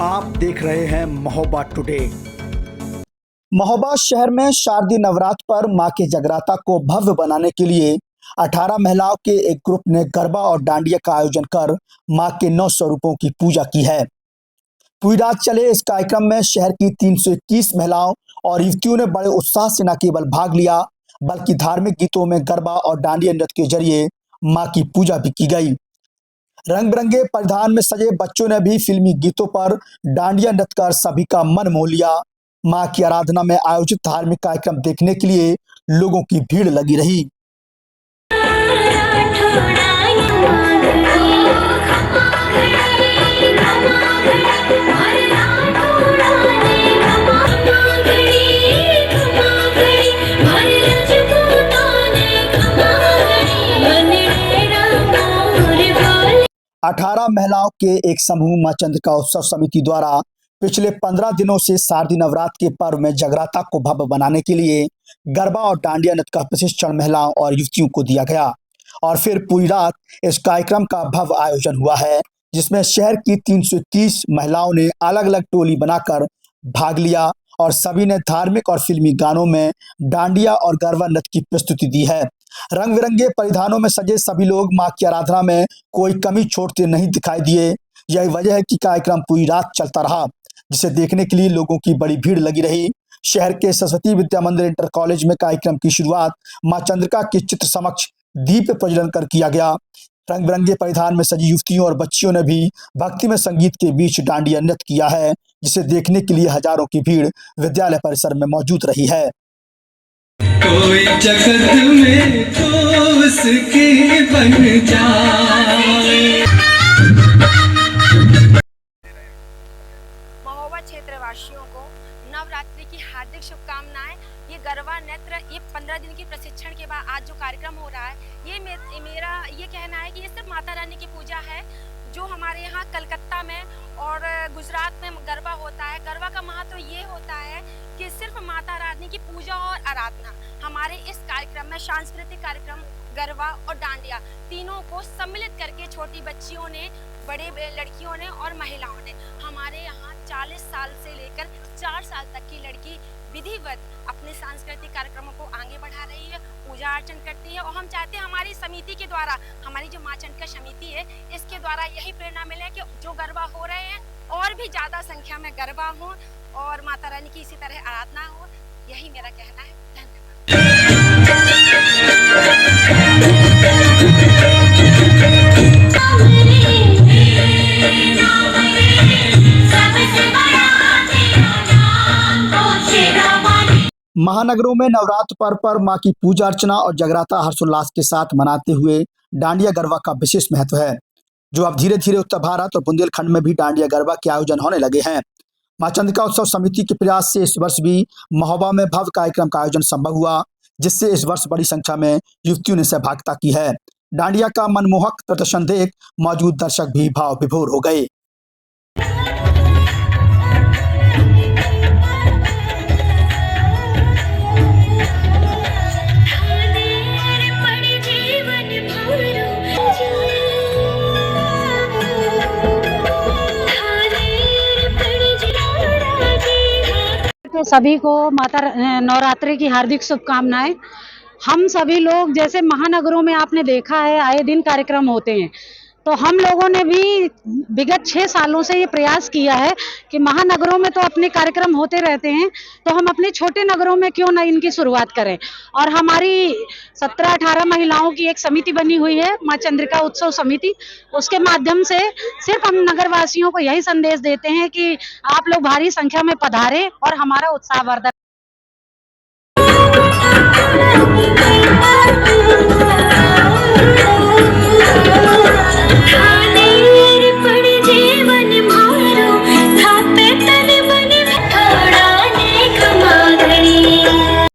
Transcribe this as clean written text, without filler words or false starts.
आप देख रहे हैं महोबा टुडे। महोबा शहर में शारदीय नवरात्र पर मां के जगराता को भव्य बनाने के लिए 18 महिलाओं के एक ग्रुप ने गरबा और डांडिया का आयोजन कर मां के 9 स्वरूपों की पूजा की है। पूरी रात चले इस कार्यक्रम में शहर की 321 महिलाओं और युवतियों ने बड़े उत्साह से न केवल भाग लिया बल्कि धार्मिक गीतों में गरबा और डांडिया नृत्य के जरिए मां की पूजा भी की गई। रंग बिरंगे परिधान में सजे बच्चों ने भी फिल्मी गीतों पर डांडिया नृत्य कर सभी का मन मोह लिया। मां की आराधना में आयोजित धार्मिक कार्यक्रम देखने के लिए लोगों की भीड़ लगी रही। अठारह महिलाओं के एक समूह मां चंद्रिका उत्सव समिति द्वारा पिछले 15 दिनों से शारदीय नवरात्र के पर्व में जगराता को भव्य बनाने के लिए गरबा और डांडिया नृत्य का प्रशिक्षण महिलाओं और युवतियों को दिया गया और फिर पूरी रात इस कार्यक्रम का भव्य आयोजन हुआ है, जिसमें शहर की 321 महिलाओं ने अलग अलग टोली बनाकर भाग लिया और सभी ने धार्मिक और फिल्मी गानों में डांडिया और गरबा नृत्य की प्रस्तुति दी है। रंग बिरंगे परिधानों में सजे सभी लोग मां की आराधना में कोई कमी छोड़ते नहीं दिखाई दिए। यही वजह है कि कार्यक्रम पूरी रात चलता रहा, जिसे देखने के लिए लोगों की बड़ी भीड़ लगी रही। शहर के सरस्वती विद्या मंदिर इंटर कॉलेज में कार्यक्रम की शुरुआत मां चंद्रिका के चित्र समक्ष दीप प्रज्वलन कर किया गया। रंग बिरंगे परिधान में सजी युवतियों और बच्चियों ने भी भक्तिमय संगीत के बीच डांडिया नृत्य किया है, जिसे देखने के लिए हजारों की भीड़ विद्यालय परिसर में मौजूद रही है। कोई जगत में तो उसकी बन जाए। महोबा क्षेत्रवासियों को नवरात्रि की हार्दिक शुभकामनाएं। ये गरबा नृत्य ये 15 दिन की प्रशिक्षण के बाद आज जो कार्यक्रम हो रहा है, ये मेरा ये कहना है कि ये सिर्फ माता रानी की पूजा है। जो हमारे यहाँ कलकत्ता में और गुजरात में गरबा होता है, गरबा का महत्व ये होता है कि सिर्फ माता रानी की पूजा और आराधना। हमारे इस कार्यक्रम में सांस्कृतिक कार्यक्रम गरबा और डांडिया तीनों को सम्मिलित करके छोटी बच्चियों ने, बड़े लड़कियों ने और महिलाओं ने, हमारे यहाँ 40 साल से लेकर 4 साल तक की लड़की विधिवत अपने सांस्कृतिक कार्यक्रमों को आगे बढ़ा रही है, पूजा अर्चन करती है। और हम चाहते हैं हमारी समिति के द्वारा, हमारी जो मां चंद्रिका समिति है, इसके द्वारा यही प्रेरणा मिले कि जो गरबा हो रहे हैं और भी ज्यादा संख्या में गरबा हो और माता रानी की इसी तरह आराधना हो। यही मेरा कहना है। महानगरों में नवरात्र पर्व पर मां की पूजा अर्चना और जगराता हर्षोल्लास के साथ मनाते हुए डांडिया गरबा का विशेष महत्व है, जो अब धीरे धीरे उत्तर भारत और बुंदेलखंड में भी डांडिया गरबा के आयोजन होने लगे हैं। मां चंद्रिका उत्सव समिति के प्रयास से इस वर्ष भी महोबा में भव्य कार्यक्रम का आयोजन संभव हुआ, जिससे इस वर्ष बड़ी संख्या में युवतियों ने सहभागिता की है। डांडिया का मनमोहक प्रदर्शन देख मौजूद दर्शक भी भाव विभोर हो गए। तो सभी को माता नवरात्रि की हार्दिक शुभकामनाएं। हम सभी लोग जैसे महानगरों में आपने देखा है आए दिन कार्यक्रम होते हैं, तो हम लोगों ने भी विगत 6 सालों से ये प्रयास किया है कि महानगरों में तो अपने कार्यक्रम होते रहते हैं, तो हम अपने छोटे नगरों में क्यों ना इनकी शुरुआत करें। और हमारी 17-18 महिलाओं की एक समिति बनी हुई है, मां चंद्रिका उत्सव समिति। उसके माध्यम से सिर्फ हम नगरवासियों को यही संदेश देते हैं कि आप लोग भारी संख्या में पधारें और हमारा उत्साहवर्धन